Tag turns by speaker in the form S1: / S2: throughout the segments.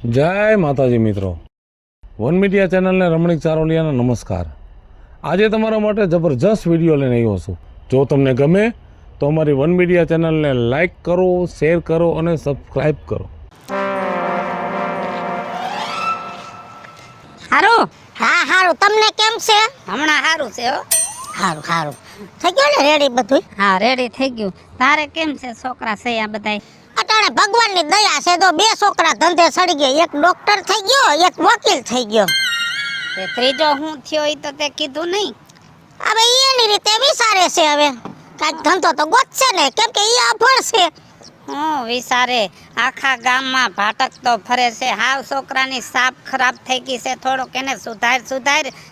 S1: જય માતાજી મિત્રો, વન મીડિયા ચેનલને રમણીક ચારોલિયાના નમસ્કાર। આજે તમારા માટે જબરજસ્ત વિડીયો લઈને આવ્યો છું। જો તમને ગમે તો અમારી વન મીડિયા ચેનલને લાઈક કરો, શેર કરો અને સબસ્ક્રાઈબ કરો।
S2: હારું?
S3: હા હારું, તમને કેમ છે?
S2: હમણાં હારું છે હો।
S3: હારું હારું થઈ ગયું ને રેડી બધું?
S2: હા રેડી થઈ ગયું। તારે કેમ છે? છોકરા છે આ બધાય?
S3: અટાણે ભગવાનની દયા છે તો બે છોકરા ધંધે સડી ગયા, એક ડોક્ટર થઈ ગયો, એક વકીલ થઈ ગયો।
S2: તે ત્રીજો હું થયો ઈ તો તે કીધું નહીં।
S3: હવે એની રીતે વિચારે છે, હવે કાંઈક ધંધો તો ગોતશે ને, કેમ કે ઈ અભણ છે।
S2: હું વિચારે આખા ગામમાં ભાટકતો ફરે છે। હાવ છોકરાની સાપ ખરાબ થઈ ગઈ છે। થોડોક એને સુધાર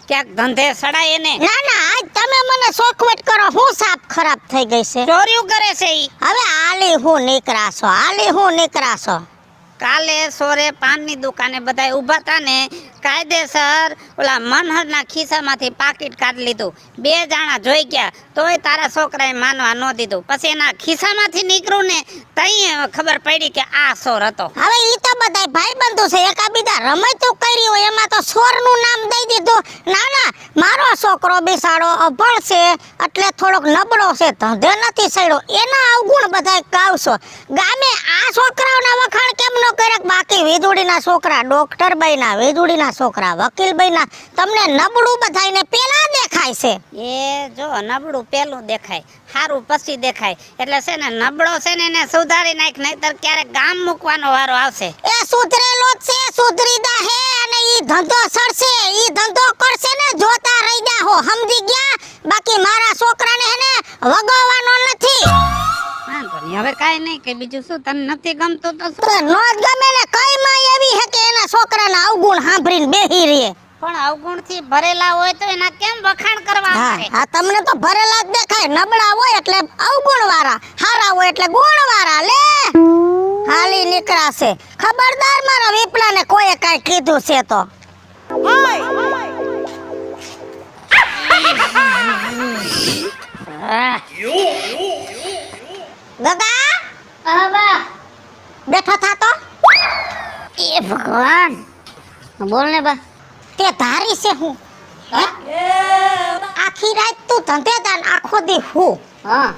S2: ક્યાંક ધંધે સડાય એને।
S3: ના ના, આજ તમે મને શોખવટ કરો, હું સાપ ખરાબ થઈ ગઈ છે।
S2: ચોર્યું કરે છે ઈ।
S3: હવે આલી હું નીકળાશો।
S2: કાલે સોરે પાનની દુકાને બધાય ઊભા હતા ને, કાયદેસર ઓલા મનહરના ખિસ્સામાંથી પાકીટ કાઢી લીધું। બે જાણા જોઈ ગયા તોય તારા છોકરાએ માનવા ન દીધું। પછી એના ખિસ્સામાંથી નીકળ્યું ને તઈ ખબર પડી કે આ સોર હતો।
S3: હવે ઈ તો બધાય ભાઈબંધો છે, એકાબીજા રમતું કર્યું હોય એમાં તો સોરનું નામ દઈ દીધું। ના ના, મારો છોકરો બિસાડો અભણ છે એટલે થોડોક નબળો છે, ધંધે નથી સડ્યો, એના અવગુણ બધાય ગાવશો। ગામે આ છોકરાઓના વખાણ કેમ ન કરે? બાકી વીજળીના છોકરા ડોક્ટર બન્યા, વીજળીના છોકરા વકીલ બન્યા, તમને નબળું બધાયને પેલા દેખાય છે।
S2: એ જો નબળું પેલું દેખાય, સારું પછી દેખાય। એટલે છે ને નબળો છે ને એને સુધારી નાખ, નહીતર ક્યારેક ગામ મૂકવાનો વારો આવશે।
S3: એ સુધરેલો જ છે, સુધરી દા હે, અને ઈ ધંધો સડશે, ઈ ધંધો કરશે ને જોતા રહી જા હો, સમજી ગયા? બાકી મારા છોકરાને હેને વગાવવાનો નથી।
S2: વાંધો નહીં, હવે કાંઈ નહીં કે બીજું શું, તને નથી ગમતું તો શું?
S3: તો નો જ ગમે ને, કઈ માં એવી હે કે એના છોકરાના અવગુણ સાંભળીને બેહી રહે।
S2: પણ અવગુણથી ભરેલા હોય તો એના કેમ વખાણ કરવા આવે?
S3: હા, તમને તો ભરેલા જ દેખાય, નબળા હોય એટલે અવગુણ વાળા, હારા હોય એટલે ગુણ વાળા। લે હાલી નીકળાશે, ખબરદાર મારા વિપલાને કોઈએ કાઈ કીધું છે તો। ગગા,
S2: બા
S3: બેઠો થા તો।
S2: એ ભગવાન, બોલ ને બા।
S3: તે ધારી છે હું? હે? આખી રાત તું ધંધે દાન, આખો દી હું?
S2: હા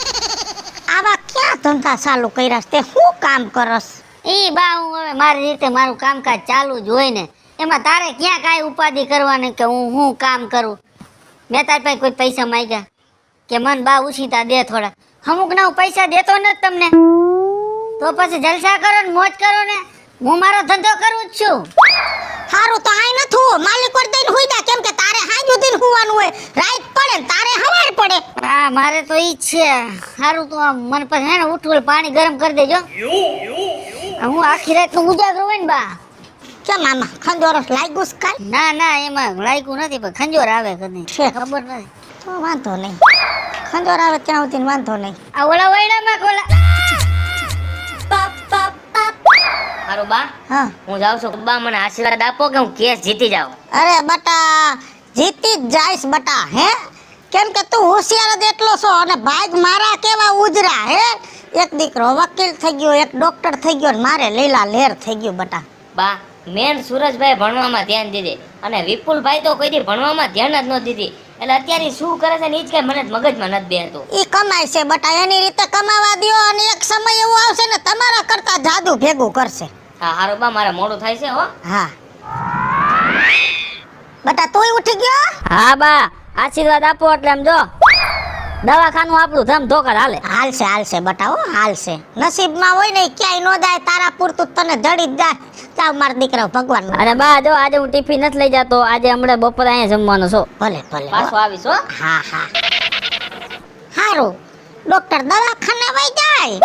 S3: આવા ક્યાં ધંધા ચાલુ કર્યા છે? તે હું કામ કરસ?
S4: ઈ બા હું હવે મારી રીતે મારું કામકાજ ચાલુ જ હોય ને, એમાં તારે ક્યાં કાંઈ ઉપાધિ કરવાની કે હું કામ કરું? મેં તાર પાસે કોઈ પૈસા માંગ્યા કે મન બા ઉછીતા દે થોડા? અમુક ના હું પૈસા દેતો નથી તમને, તો પછી જલસા કરો ને મોજ કરો ને, હું મારો ધંધો કરું જ છું।
S3: હારું તો આઈ નથું માલિક પર દઈને હુઈ જા, કેમ કે તારે હાજુ દિન હુવાનું હોય, રાત પડે ને તારે હવાર પડે।
S4: હા મારે તો ઈ જ છે। સારું તો આમ મને પછી હે ને ઉઠવું પાણી ગરમ કરી દેજો, હું આખી રાત નું ઉજાગરો હોય ને બા।
S3: કેમ મામા ખંજોરો લાગ્યું છે કાઈ?
S4: ના ના એમાં લાગ્યું નથી, પણ ખંજોર આવે કદી
S3: છે
S4: ખબર નથી।
S3: તો વાંધો નહીં, ખંજોર આવે ત્યાં સુધી વાંધો નહીં।
S4: આ ઓલા વૈડામાં કોલા હારું બા,
S3: હા
S4: હું જાઉં છું, બા મને આશીર્વાદ આપો કે હું કેસ જીતી જાઉં।
S3: અરે બટા, જીતી જ જાઈશ બટા, હે? કેમ કે તું હોશિયાર જ એટલો છો, અને ભાગ મારા કેવા ઉજરા હે। એક દીકરો વકીલ થઈ ગયો, એક ડોક્ટર થઈ ગયો, ને મારે લીલા લહેર થઈ ગયું બટા।
S4: બા મેન સુરજભાઈ ભણવામાં ધ્યાન દીધી અને વિપુલભાઈ તો કોઈ દી ભણવામાં ધ્યાન જ ન દીધી, એટલે અત્યારે શું કરે છે ને ઈ જ કઈ મને મગજમાં નથી બેસતું।
S3: ઈ કમાય છે બટા, એની રીતે કમાવા દ્યો, અને એક સમય એવો આવશે ને તમારા કરતા જાદુ ભેગું કરશે।
S4: હા હારું બા, મારે મોડું થાય છે હો।
S3: હા બટા, તુંય ઉઠી ગયો?
S4: હા બા, આશીર્વાદ આપો એટલે આમ જો દવાખાનું આપણું ધમ ધોકર હાલે।
S3: હાલશે હાલશે બટા, હો હાલશે, નસીબમાં હોય ને ઈ ક્યાંય ન જાય, તારા પૂરતું તને જડી જ જાય। ચાલ મારા દીકરા ભગવાન।
S4: અને બા જો આજે હું ટિફિન નથી લઈ જતો, આજે હમણાં બપોરે અહીંયા જમવાનું છો,
S3: ભલે ભલે
S4: પાછો આવીશ હો।
S3: હા હા હારું, ડોક્ટર દવાખાને વઈ જાય,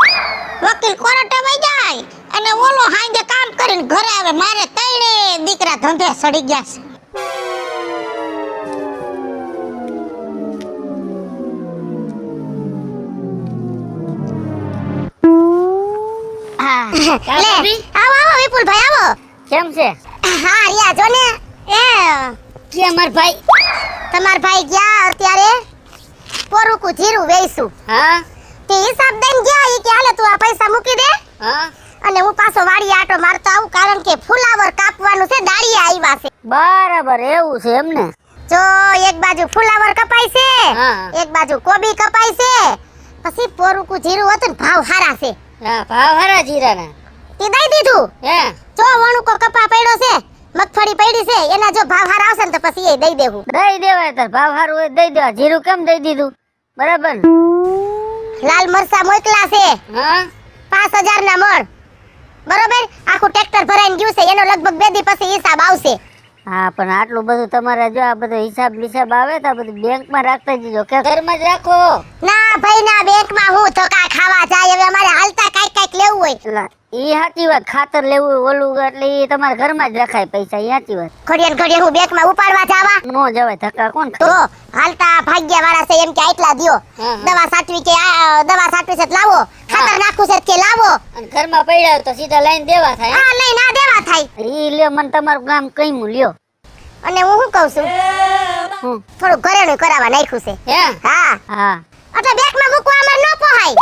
S3: વકીલ કોર્ટે વઈ જાય, અને ઓલો હાંજે કામ કરીને ઘરે આવે। મારે તૈણે દીકરા ધંધે સડી ગયા છે।
S4: હા
S3: લે આવો આવો વિપુલભાઈ આવો।
S4: કેમ છે?
S3: હા રિયા જો ને, એ
S4: કે માર ભાઈ?
S3: તમાર ભાઈ ગયા અત્યારે પોરુકું જીરું વેચું,
S4: હા
S3: તે હિસાબ દઈને ગયા, ઈ કે હાલે તું આ પૈસા મૂકી દે,
S4: હા
S3: અને હું પાછો વાડીએ આટો મારતો આવું કારણ કે ફુલાવર કાપવાનું છે, ડાળિયા આવ્યા છે.
S4: બરાબર એવું છે એમને.
S3: જો એક બાજુ ફુલાવર કપાય છે,
S4: હા.
S3: એક બાજુ કોબી કપાય છે, પછી પોરુકું જીરું હતું ને ભાવ હારા છે.
S4: હા ભાવ હરા જીરાના.
S3: તે દઈ દીધું.
S4: હે
S3: જો વણુકો કપા પડ્યો છે, મગફળી પડી છે, એના જો ભાવ હારા આવશે ને તો પછી એ દઈ દેવું.
S4: દઈ દેવાય તાર ભાવ હારું હોય દઈ દેવા. જીરું કેમ દઈ દીધું? બરાબર.
S3: લાલ મરચા મોકલા છે
S4: હા
S3: 5000 ના મણ. બરોબર, આખું ટ્રેક્ટર ભરાઈને ગયું છે, એનો લગભગ 2 દી પછી હિસાબ આવશે.
S4: હા પણ આટલું બધું તમારે જો આ બધો હિસાબ આવે તો આ બધું બેંકમાં રાખતા જજો કે ઘરમાં જ રાખો.
S3: ના ભાઈ ના, બેંકમાં હું ધોકા ખાવા જાય. હવે અમારે હાલતા કાંઈક લેવું હોય.
S4: એટલે ઈ સાચી વાત, ખાતર લેવું હોય ઓલું એટલે ઈ તમારા ઘરમાં જ રખાય પૈસા. ઈ સાચી વાત.
S3: ઘડિયાળ હું બેંકમાં ઉપાડવા જાવા
S4: નો જવાય, ધક્કા કોણ
S3: તો
S4: ખાય?
S3: હાલતા ભાગ્યા વાળા છે એમ કે આટલા દ્યો.
S4: હા.
S3: દવા સાટવી છે તો લાવો, ખાતર નાખવું છે કે લાવો.
S4: અને ઘરમાં પડ્યા હોય તો સીધા લાઈન દેવા થાય.
S3: હા નહીં ના દેવા થાય.
S4: ઈ લ્યો મને તમારું ગામ કઈમું લ્યો.
S3: અને હું શું કહું છું,
S4: હું
S3: થોડું ઘરેણું કરાવવા નાખ્યું છે.
S4: હે
S3: હા,
S4: હા
S3: એટલે બેંકમાં મૂકવા અમાર ન પોહાય.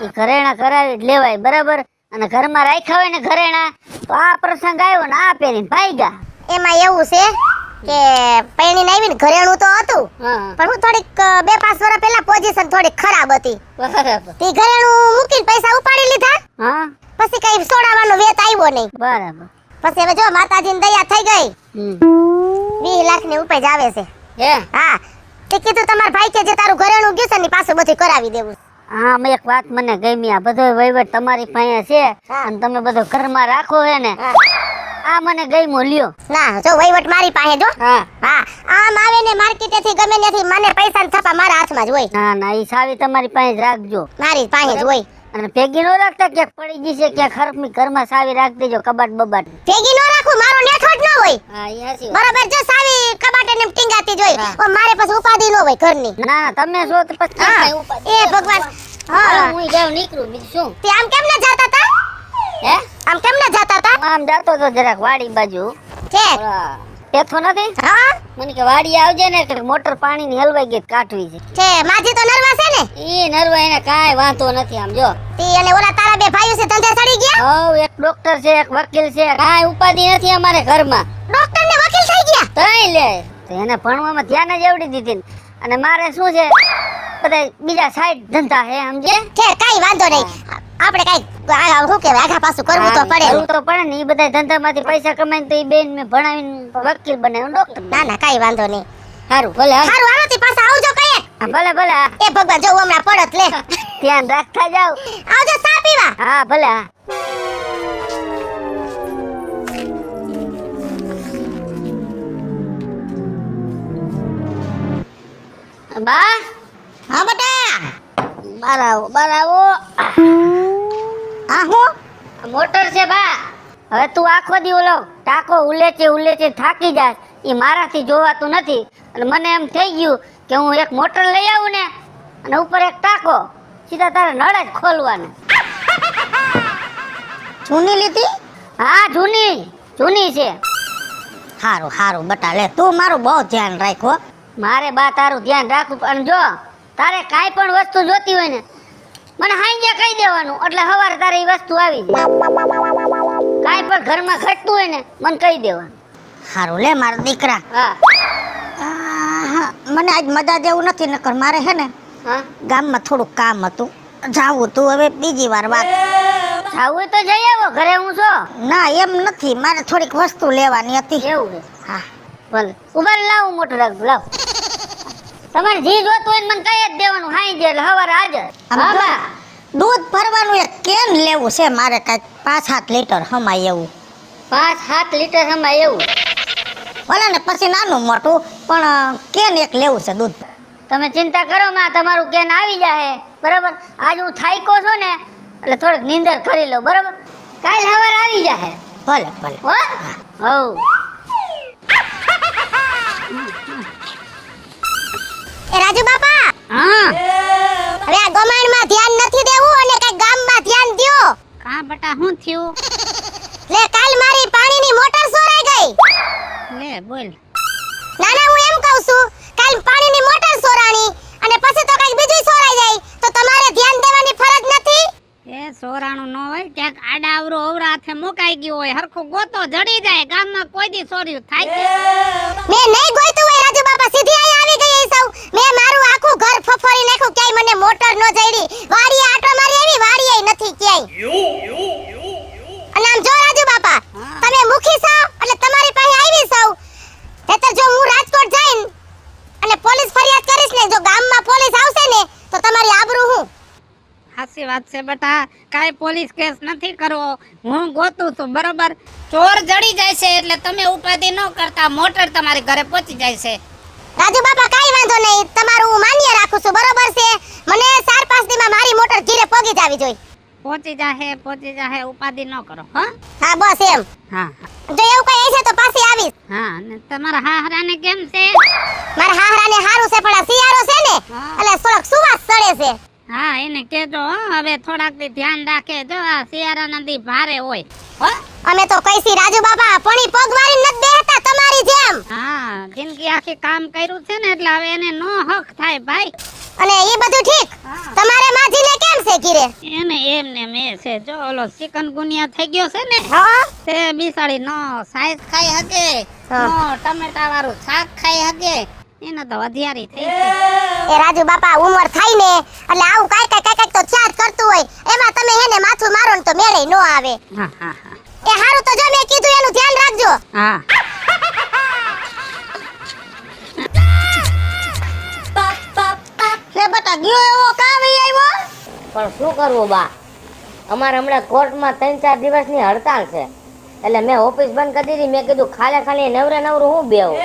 S4: ઈ ઘરેણા કરાવી જ લેવાય. બરાબર. અને ઘરમાં રાખ્યા હોય ને ઘરેણા તો આ પ્રસંગ આવ્યો ને આ પહેરીને ભાગ્યા.
S3: એમાં એવું છે કે પૈણીને આવીને ઘરેણું તો હતું,
S4: હા
S3: પણ હું થોડીક 2-5 વર્ષ પહેલા પોઝિશન થોડીક ખરાબ હતી.
S4: બરાબર.
S3: તે ઘરેણું મૂકીને પૈસા ઉપાડી લીધા,
S4: હા
S3: પછી કઈ સોડાવાનો વેત આવ્યો નહીં.
S4: બરાબર.
S3: પછી હવે જો માતાજીની દયા થઈ ગઈ,
S4: હમ
S3: 20 લાખની ઉપજ આવે છે.
S4: હે
S3: હા, તે કીધું તમારા ભાઈ કે જે તારું ઘરેણું ગયું છે ને પાછું બધું કરાવી દેવું.
S4: હા મેં એક વાત મને ગમી, આ બધો વહીવટ તમારી પાસે છે
S3: હા.
S4: અને તમે બધો ઘરમાં રાખો હે ને,
S3: હા.
S4: આ મને ગમ્યું લ્યો.
S3: ના જો વહીવટ મારી પાસે જો.
S4: હા
S3: હા, આમ આવે ને માર્કેટેથી ગમે ત્યાંથી મને પૈસા થપા મારા હાથમાં જ હોય,
S4: ના ના ઈ સાવી તમારી પાસે જ રાખજો.
S3: મારી પાસે જ હોય.
S4: અને ભેગી નો રાખતા ક્યાંક પડી ગઈ છે ક્યાંક હરખમી ઘરમાં સાવી રાખી દેજો કબાટ બબાટ.
S3: ભેગી ન રાખું, મારો નેઠોટ ન હોય.
S4: હા ઈ હાચી વાત.
S3: બરાબર, જો સાવી કબાટે ને ટીંગાતી જોઈ.
S4: હા.
S3: ઓ મારે પછી ઉપાધિ ન હોય ઘરની.
S4: ના ના તમે જો તો પછી
S3: હા,
S4: કાંઈ ઉપાધિ
S3: એ
S4: નથી.
S3: ભગવાન.
S4: હાલો,
S3: હા,
S4: હું જાઉં નીકળું બીજું શું.
S3: તે આમ કેમ ન જાતા તા?
S4: હે
S3: આમ કેમ ન જાતા તા?
S4: હું આમ જાતો તો જરાક વાડી બાજુ.
S3: છે.
S4: ઓલા પેથો નથી,
S3: હા,
S4: મને કે વાડી આવજે ને કે મોટર પાણીની હલવાઈ ગઈ કાઢવી છે.
S3: છે. માજી તો નરવા છે ને?
S4: ઈ નરવા એને કાંઈ વાંધો નથી. આમ જો
S3: તે અને ઓલા તારા બે ભાઈઓ છે ધંધે ચડી ગયા?
S4: હવ એક ડોક્ટર છે એક વકીલ છે, કાંઈ ઉપાધિ નથી અમારે ઘરમાં.
S3: ડોક્ટર ને વકીલ થઈ ગયા?
S4: તઈ લે તો એને ભણવામાં ધ્યાન જ એવડી દીધી ને. અને મારે શું છે બધા બીજા સાઈડ ધંધા હે સમજે.
S3: છે, કાઈ વાંધો નહીં. આપણે કાઈ શું કહેવાય આગા પાછું કરવું તો પડે
S4: કરવું
S3: ને.
S4: તો પડે ને. ઈ બધા ધંધામાંથી પૈસા કમાઈને તો ઈ બેન મેં ભણાવીને વકીલ બનાવ્યો ડોક્ટર.
S3: ના ના કાઈ વાંધો નહીં.
S4: સારું ભલે હાલ.
S3: સારું હાલો તે પાછા આવજો કઈએ.
S4: હા, ભલે ભલે હા.
S3: એ ભગવાન જો હમણાં પડત લે.
S4: ધ્યાન રાખતા જાવ.
S3: આવજો ચા પીવા.
S4: હા ભલે હા. બા
S3: હા બેટા.
S4: બાર આવો બાર આવો.
S3: હા હું
S4: આ મોટર છે બા. હવે તું આખો દી ઓલો ટાકો ઉલેચે થાકી જાય. એ મારાથી જોવાતું નથી એટલે મને એમ થઈ ગયું કે હું એક મોટર લઈ આવું ને અને ઉપર એક ટાકો, સીધા તારે નળ જ ખોલવાના.
S3: જૂની લીધી?
S4: હા જૂની છે.
S3: હારું હારું બેટા લે, તું મારું બહુ ધ્યાન રાખો.
S4: મારે બા તારું ધ્યાન રાખવું. અને જો તારે કાંઈ પણ વસ્તુ જોતી હોય ને મને હાંજે કહી દેવાનું, એટલે સવારે તારે એ વસ્તુ આવી જાય. કાંઈ પણ ઘરમાં ઘટતું હોય ને મને કહી દેવાનું.
S3: હારું લે મારા દીકરા.
S4: હા
S3: મને આજ મજા જેવું નથી, નકર મારે હે ને
S4: હા
S3: ગામમાં થોડુંક કામ હતું, જાવું તું. હવે બીજી વાર વાત.
S4: આવું હોય તો જઈ આવો, ઘરે હું છો.
S3: ના એમ નથી, મારે થોડીક વસ્તુ લેવાની હતી.
S4: એવું છે.
S3: હા
S4: ભલે ઉભા રહો, લાવું મોટર રાખજો લાવ. તમારે જે જોતું હોય ને મને કહી જ દેવાનું, હાંજે એટલે સવારે હાજર.
S3: આમ
S4: હા
S3: જો,
S4: બા.
S3: દૂધ ભરવાનું એક કેન લેવું છે મારે, કાંઈક 5-7 લીટર હમાય એવું.
S4: 5-7 લીટર હમણાં એવું.
S3: ભલે ને પછી નાનું મોટું પણ કેન એક લેવું છે દૂધ.
S4: તમે ચિંતા કરો માં, તમારું કેન આવી જાય. બરાબર, આજ હું થાક્યો છું ને એટલે થોડીક નીંદર કરી લો. બરાબર, કાલ સવારે આવી જાય.
S3: ભલે ભલે.
S4: હો હવ.
S3: એ રાજુ બાપા,
S4: હા
S3: હવે આ ગમાણમાં ધ્યાન નથી દેવું અને કઈ ગામમાં ધ્યાન દ્યો.
S2: કા બટા શું થયું?
S3: લે કાલ મારી પાણીની મોટર સોરાઈ ગઈ.
S2: લે બોલ.
S3: નાના હું એમ કહું છું, કાલ પાણીની મોટર સોરાણી અને પછી તો કઈક બીજું સોરાઈ જાય તો તમારે ધ્યાન દેવાની ફરજ નથી?
S2: એ સોરાણું ન હોય ક્યાંક આડા અવરો અવરા હાથે મુકાઈ ગયું હોય હરખું ગોતો જડી જાય ગામમાં કોઈ દી સોર્યું થાય છે
S3: મેં નહીં ગોઈતું હોય રાજુ બાપા, સીધી અહીંયા આવી ગઈ સૌ. મેં મારું આખું ઘર ફફરી નાખ્યું, ક્યાંય મને મોટર ન જડી. વાડીએ આટો મારી આવી, વાડીએ નથી ક્યાંય. અને આમ જો રાજુ બાપા, તમે મુખી છો એટલે તમારી પાસે આવી સૌ. નહીંતર જો હું રાજકોટ જઈન અને પોલીસ ફરિયાદ કરીશ ને, જો ગામમાં પોલીસ આવશે ને તો તમારી આબરૂ હું.
S2: સાચી વાત છે બેટા, કાંઈ પોલીસ કેસ નથી કરવો, હું ગોતું છું બરોબર. ચોર જડી જાય છે એટલે તમે ઉપાધિ ન કરતા, મોટર તમારી ઘરે પહોંચી જાય છે.
S3: રાજુ બાપા કાઈ વાંધો નહીં, તમારું હું માન્ય રાખું છું, બરોબર છે. મને 4-5 દીમાં મારી મોટર ઘીરે પોગી જાવી જોઈએ.
S2: પહોંચી જાહે, ઉપાધિ ન કરો હા.
S3: હા બસ એમ.
S2: હા
S3: જો એવું કઈ હશે તો પાછી આવીશ.
S2: હા અને તમારા હાહરાને કેમ છે?
S3: મારા હાહરાને હારું છે, પણ આ શિયાળો છે ને
S2: હા.
S3: એટલે થોડોક સુવાસ ચડે છે.
S2: હા એને કહેજો હો, હવે થોડાક દી ધ્યાન રાખે, જો આ શિયાળાના દી ભારે હોય હો.
S3: અમે તો કઈસી રાજુ બાપા પણી પગવારી નથી બેહતા તમારી જેમ.
S2: હા જિંદગી આખી કામ કર્યું છે ને એટલે હવે એને નો હક થાય ભાઈ.
S3: અને ઈ બધું ઠીક,
S2: હા.
S3: તમારે માજીને કેમ છે ઘીરે?
S2: એને એમને મે છે, જો ઓલો ચિકનગુનિયા થઈ ગયો છે ને
S3: હા
S2: તે બિસાડી નો સાઈઝ ખાઈ હકે,
S3: હા.
S2: નો ટમેટા વાળું શાક ખાઈ હકે, એને તો વધ્યારી થઈ છે.
S3: એ રાજુ બાપા ઉંમર થાય ને એટલે આવું કાઈ તો ચાર કરતું હોય, એમાં તમે એને માથું મારો ને તો મેળે નો આવે.
S2: હા હા હા
S3: એ હારું તો જો મેં કીધું એનું ધ્યાન રાખજો.
S2: હા
S3: લે બટા ગયો એવો કાવી આવ્યો.
S4: પણ શું કરવું બા, અમારે હમણાં કોર્ટમાં 3-4 દિવસની હડતાલ છે, એટલે મેં ઓફિસ બંધ કરી દીધી. મેં કીધું ખાલી નવરે નવરું હું બેહું,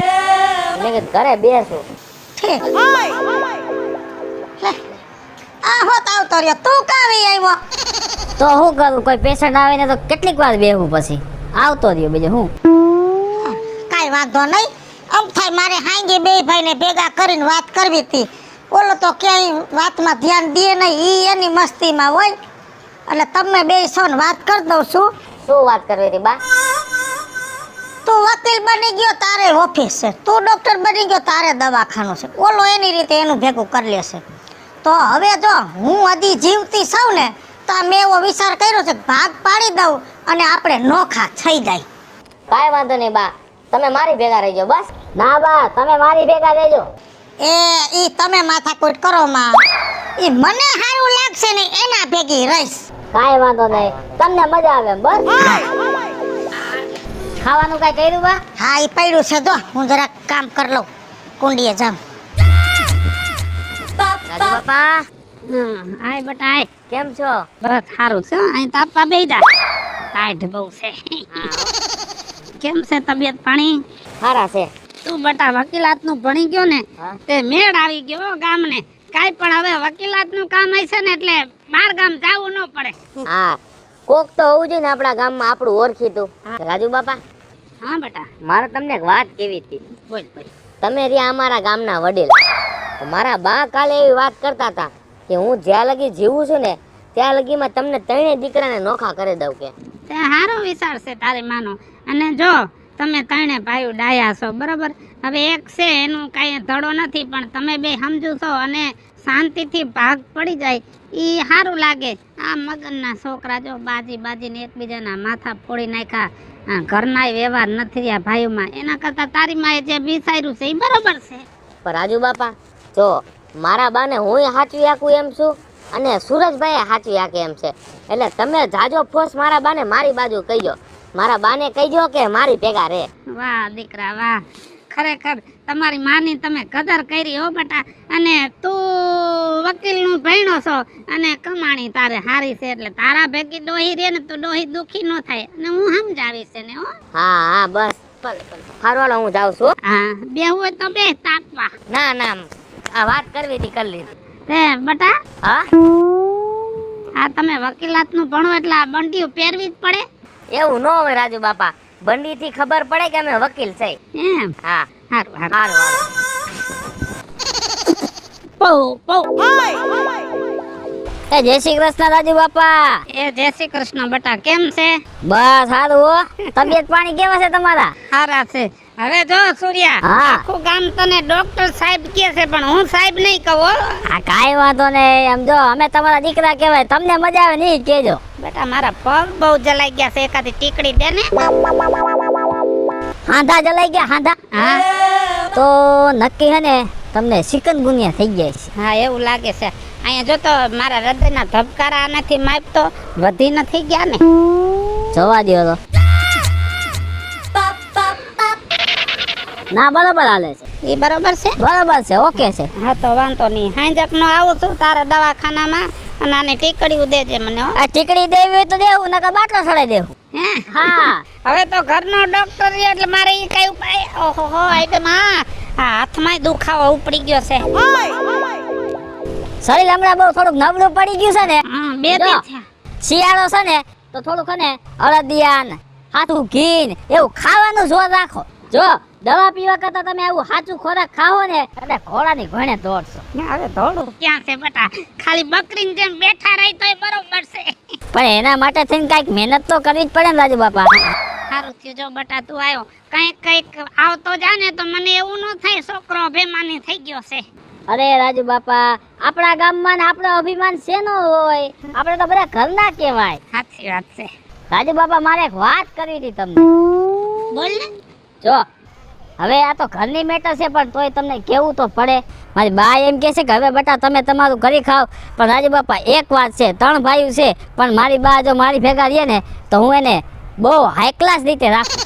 S4: મેં કીધું ઘરે બેસું.
S3: ઠીક. લે, આ હોત આવતો રહ્યો, તું કાવી આવ્યો.
S4: તો શું કરું, કોઈ પેશન્ટ આવે ને તો કેટલીક વાર બેહું, પછી આવતો રહ્યો બીજું હું.
S3: કાઈ વાંધો નહીં, આમ થાય મારે હાંગે બે ભાઈને ભેગા કરીને વાત કરવી હતી. ઓલો તો ક્યાંય વાતમાં ધ્યાન દે નહીં, ઈ એની મસ્તીમાં હોય, એટલે તમે બે છો ને વાત કરી દઉં છું.
S4: શું વાત કરવી હતી બા?
S3: તું વકીલ બની ગયો તારે ઓફિસ છે, તું ડોક્ટર બની ગયો તારે દવાખાનું છે, ઓલો એની રીતે એનું ભેગું કરી લેશે. તો હવે જો હું હજી જીવતી છું ને તો મેં એવો વિચાર કર્યો છે કે ભાગ પાડી દઉં અને આપણે નોખા થઈ જાય.
S4: કાંઈ વાંધો નહીં બા, તમે મારી ભેગા રહેજો બસ. ના બા, તમે મારી ભેગા રહેજો.
S3: ઈ તમે માથાકૂટ કરો માં, ઈ મને સારું લાગશે ને એના ભેગી રહીશ.
S4: કાંઈ વાંધો નહીં, તમને મજા આવે એમ બસ. ખાવાનું કાંઈ કર્યું બા?
S3: હા ઈ પડ્યું છે, જો હું જરાક કામ કરી લઉં, કુંડીએ જાઉં.
S4: રાજુ બાપા
S2: આય બટા આય,
S4: કેમ છો?
S2: બસ સારું છે, અહીં તાપવા બેહી જા, ટાઈટ બહુ છે. કેમ છે તબિયત પાણી?
S4: સારા છે.
S2: તું બટા વકીલાતનું ભણી ગયો ને
S4: હા.
S2: તે મેળ આવી ગયો ગામને. કાઈ પણ હવે વકીલાતનું કામ હશે ને એટલે બાર ગામ જાવું ન પડે.
S4: હા, કોક તો હોવું જોઈએ ને આપણા ગામમાં આપણું ઓળખીતું. રાજુ બાપા,
S2: હા બેટા
S4: મારે તમને એક વાત કેવી હતી.
S2: બોલ બોલ.
S4: તમે રહ્યા અમારા ગામના વડીલ, મારા બા કાલે એવી વાત કરતા હતા કે હું જ્યાં લગી જીવું છું ને ત્યાં લગીમાં તમને 3 દીકરાને નોખા કરી દઉં કે.
S2: તે સારો વિચાર છે તારી માનો. અને જો તમે 3 ભાઈઓ ડાયા છો બરોબર, હવે એક છે એનું કાંઈ ધડો નથી, પણ તમે બે સમજુ છો અને શાંતિથી ભાગ પડી જાય ઈ સારું લાગે. આ મગનના છોકરા જો બાજીને એકબીજાના માથા ફોડી નાખ્યા, ઘરના વ્યવહાર નથી રહ્યા ભાઈઓમાં, એના કરતા તારી માએ જે વિચાર્યું છે એ બરોબર છે.
S4: પણ રાજુ બાપા, જો મારા બાને હું સાચવી રાખું એમ છું અને સુરજભાઈ સાચવી રાખે એમ છે, એટલે તમે જાજો ફોર્સ મારા બાને મારી બાજુ કહીજો. મારા બાને કહીજો કે મારી ભેગા રહે.
S2: વાહ દીકરા વાહ, ખરેખર તમારી માની તમે કદર કરી હો બેટા. અને તું વકીલનું ભણ્યો છો અને કમાણી તારે હારી છે એટલે તારા ભેગી ડોહી રે ને તો ડોહી દુખી ન થાય, અને હું સમજાવીશ એને હો.
S4: હા હા બસ, ફરવાલો હું જાઉં છું.
S2: હા બે હોય તો બે તાપવા.
S4: ના ના, આ વાત કરવી હતી કરી લીધી.
S2: તે બેટા
S4: હા,
S2: આ તમે વકીલાતનું ભણો એટલે આ બંટીયું પહેરવી જ પડે
S4: એવું ન હોય રાજુ બાપા, બંડી થી ખબર પડે કે અમે વકીલ છે.
S2: એમ.
S4: હા,
S2: હારું હારું.
S4: સારું સારું.
S2: પૌ પૌ.
S4: એ જય શ્રી કૃષ્ણ રાજુ બાપા.
S2: એ જય શ્રી કૃષ્ણ બેટા, કેમ છે?
S4: બસ સારું હો. તબિયત પાણી કેવા છે તમારા?
S2: સારા છે. હવે જો સૂર્યા
S4: હા.
S2: આખું ગામ તને ડોક્ટર સાહેબ કહે છે પણ હું સાહેબ નહીં કહું હો.
S4: આ કાંઈ વાંધો નહીં. એમ જો અમે તમારા દીકરા કહેવાય, તમને મજા આવે ને ઈ જ કહેજો.
S2: બેટા મારા પગ બહુ જલાઈ ગયા છે, એકાદી ટીકડી દે ને.
S4: હાંધા જલાઈ ગયા, હાંધા?
S2: હા
S4: તો નક્કી હે ને તમને ચિકનગુનિયા થઈ ગયા છે.
S2: હા એવું લાગે છે. અહીંયા જો તો મારા હૃદયના ધબકારા નથી માપતો, વધી નથી ગયા ને.
S4: જોવા દ્યો તો. ના, બરાબર હાલે છે.
S2: એ બરોબર છે.
S4: બરાબર છે, ઓકે છે.
S2: હા તો વાંધો નહીં. હાંજક નો આવું છું તારા દવાખાનામાં અને આને ટીકડી દેજે મને હો.
S4: આ ટીકડી દેવી હોય તો દેવું, નકર બાટલો ચડાઈ દેવું.
S2: હે?
S4: હા.
S2: હવે તો ઘરનો ડોક્ટર છે એટલે મારે ઈ કઈ ઉપાય. ઓહો હો આઈટમ આ હાથમાં દુખાવો ઉપડી ગયો છે.
S4: શરીર હમણાં બહુ થોડુંક નબળું પડી ગયું છે ને.
S2: બે
S4: જો.
S2: દી થયા.
S4: શિયાળો છે ને તો થોડુંક ને અળદિયા ને હાથું ઘી ને એવું ખાવાનું જોર રાખો. જો દવા પીવા કરતા તમે આવું સાચું ખોરાક ખાઓ ને એટલે ઘોડાની ઘણે દોડશો.
S2: હવે થોડું ક્યાં છે બેટા, ખાલી બકરીની જેમ બેઠા રહી તોય બરોબર છે.
S4: પણ એના માટે થઈને કાંઈક મહેનત તો કરવી જ પડે ને રાજુ બાપા.
S2: સારું થયું જો બેટા તું આવ્યો. કઈક આવતો જા ને તો મને એવું ન થાય છોકરો અભિમાની થઈ ગયો છે.
S4: અરે રાજુ બાપા, આપણા ગામમાં ને આપણો અભિમાન શેનો હોય? આપણે તો બધા ઘરના કહેવાય.
S2: સાચી વાત છે.
S4: રાજુ બાપા, મારે એક વાત કરવી હતી તમને.
S2: બોલ ને.
S4: જો હવે આ તો ઘરની મેટર છે પણ તોય તમને કેવું તો પડે. મારી બા એમ કહે છે કે હવે બેટા તમે તમારું કરી ખાવ. પણ રાજુ બાપા એક વાત છે, 3 ભાઈઓ છે પણ મારી બા જો મારી ભેગા રહે ને તો હું એને બહુ હાઈ ક્લાસ રીતે રાખું.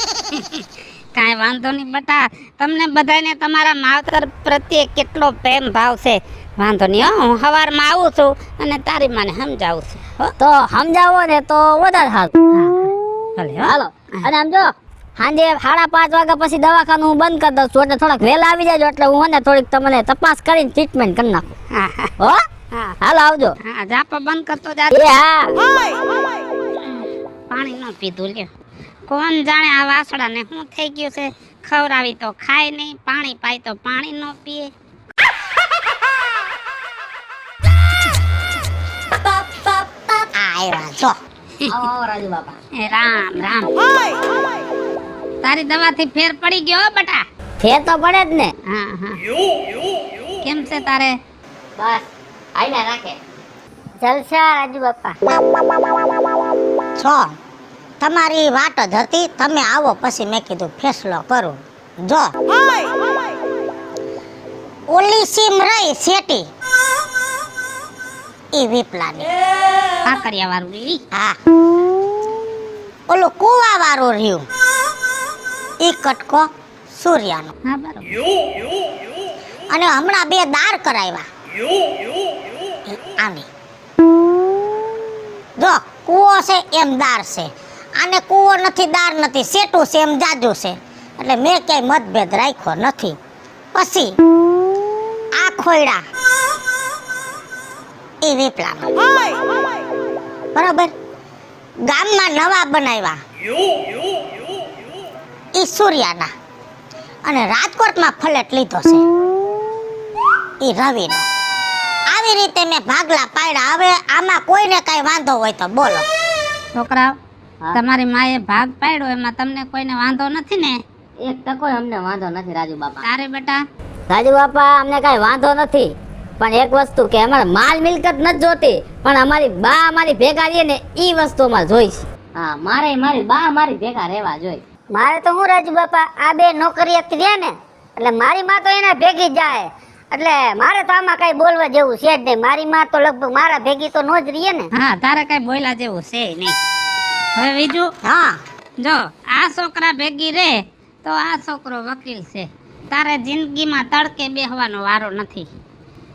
S2: કાંઈ વાંધો નહીં બેટા, તમને બધાને તમારા માવતર પ્રત્યે કેટલો પ્રેમ ભાવ છે. વાંધો નહીં હો, હું સવારમાં આવું છું અને તારી માને સમજાવું છું હો.
S4: તો સમજાવો ને તો વધારે સારું.
S2: ભલે હો.
S4: હાલો. અને આમ જો સાંજે 5:30 વાગ્યા પછી દવાખાનું હું બંધ કરી દઉં છું એટલે થોડાક વહેલા આવી જાજો એટલે હું ને થોડીક તમને તપાસ કરીને ટ્રીટમેન્ટ કરી નાખું.
S2: હા હા
S4: હો,
S2: હા
S4: હાલો આવજો.
S2: હા જાપો બંધ કરતો જા.
S4: એ હા.
S2: પાણી ન પીધું લ્યો. કોણ જાણે આ વાસડાને શું થઈ ગયું છે. ખવડાવી તો ખાય નહીં, પાણી પાય તો પાણી ન પીએ.
S3: આવ્યા જો.
S4: આવો રાજુ બાપા.
S2: એ રામ રામ. તારી દવાથી ફેર પડી ગયો હો બેટા.
S4: ફેર તો પડે જ ને.
S2: હા હા. કેમ છે તારે?
S4: બસ આઈના રાખે. જલસા રાજુ બાપા.
S3: છો તમારી વાત જ હતી, તમે આવો પછી મેં કીધું ફેસલો કરું. જો ઓલી સીમ રહી શેટી ઈ વિપલાની.
S2: કાકરિયા વાળું ઈ.
S3: હા, ઓલું કુવા વાળું રહ્યું ઈ કટકો સૂર્યાનો.
S2: હા બરોબર.
S3: અને હમણાં 2 દાર કરાવ્યા આની. જો કૂવો છે એમ દાર છે, આને કૂવો નથી દાર નથી, સેટું છે એમ જાજુ છે. એટલે મેં ક્યાંય મતભેદ રાખ્યો નથી. પછી આ ખોયડા એ વિપલામાં બરાબર. ગામમાં નવા બનાવ્યા ઈ સૂર્યાના. અને રાજકોટમાં ફલેટ લીધો છે ઈ રવિનો. આવી રીતે મેં ભાગલા પાડ્યા. હવે આમાં કોઈને કઈ વાંધો હોય તો બોલો.
S2: છોકરાઓ,
S4: હા?
S2: તમારી માએ ભાગ પાડ્યો એમાં તમને કોઈને વાંધો નથી ને?
S4: એક ટકો અમને વાંધો નથી રાજુ બાપા.
S2: તારે બેટા?
S4: રાજુ બાપા અમને કઈ વાંધો નથી પણ એક વસ્તુ કે અમારે માલ મિલકત નથી જોતી પણ અમારી બા અમારી ભેગા રહે ને ઈ વસ્તુ અમારે જોઈ છે. હા, મારે મારી બા મારી ભેગા રહેવા જોઈએ. મારે તો હું રાજુ બાપા આ 2 નોકરિયાત રહે ને એટલે મારી માં તો એના ભેગી જાય એટલે મારે તો આમાં કઈ બોલવા જેવું છે જ નહીં. મારી માં તો લગભગ મારા ભેગી તો નો જ રહે ને.
S2: હા, તારે કઈ બોલ્યા જેવું છે નહીં. હવે બીજું,
S3: હા,
S2: જો આ છોકરા ભેગી રે તો આ છોકરો વકીલ છે. તારે જિંદગીમાં તડકે બેહવાનો વારો નથી.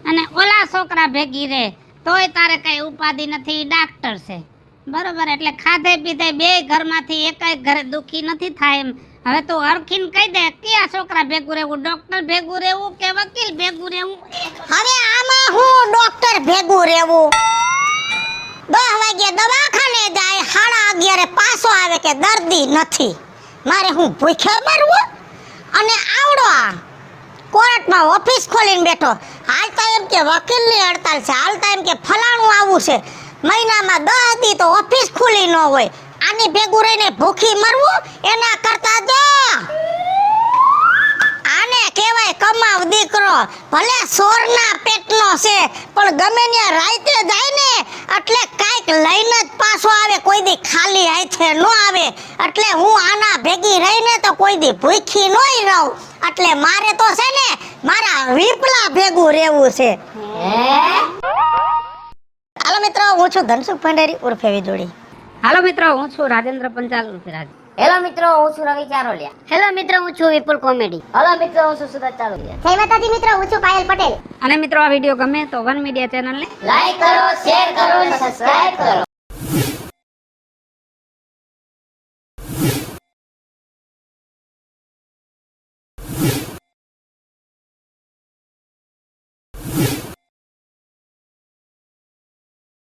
S2: અને ઓલા છોકરા ભેગી રે તોય તારે કઈ ઉપાધિ નથી, ડાક્ટર છે. બરોબર, એટલે ખાધે પીધે 2 ઘરમાંથી એકાય ઘરે દુખી નથી થાય એમ. હવે તું હરખીને કહી દે કયા છોકરા ભેગું રહેવું, ડોક્ટર ભેગું રહેવું કે વકીલ ભેગું રહેવું?
S3: હવે આમાં હું ડોક્ટર ભેગું રહેવું? 10 વાગે દવાખાને જાય, 11:30 પાછો આવે કે દર્દી નથી. મારે હું ભૂખે મરવું? અને આવડો આ કોર્ટમાં ઓફિસ ખોલીને બેઠો, હાલતા એમ કે વકીલની હડતાલ છે, હાલતા એમ કે ફલાણું આવું છે. મહિનામાં 10 દી તો ઓફિસ ખુલી ન હોય. આની ભેગું રહીને ભૂખી મરવું એના કરતા જો કહેવાય કમાવ દીકરો, ભલે સોરના પેટનો છે પણ ગમે ત્યાં રાતે જાય ને એટલે કાંઈક લઈને જ પાછો આવે, કોઈ દી ખાલી હાથે ન આવે. એટલે હું આના ભેગી રહીને તો કોઈ દી ભૂખી નોય રહું. એટલે મારે તો છે ને મારા વિપલા ભેગું રહેવું છે. હાલો મિત્રો, હું છું ધનસુખ ભંડારી ઉર્ફે વિદુડી.
S2: હાલો મિત્રો, હું છું રાજેન્દ્ર પંચાલ ઉર્ફે રાજ.
S4: હેલો મિત્રો, હું છું રવિ ચારોલિયા. હેલો મિત્રો, હું છું વિપુલ કોમેડી. હેલો મિત્રો, હું છું સુરત ચારોલિયા.
S3: જય માતાજી મિત્રો, હું છું પાયલ પટેલ.
S2: અને મિત્રો, આ વિડીયો ગમે તો વન મીડિયા ચેનલને
S4: લાઈક કરો, શેર કરો અને સબસ્ક્રાઇબ કરો.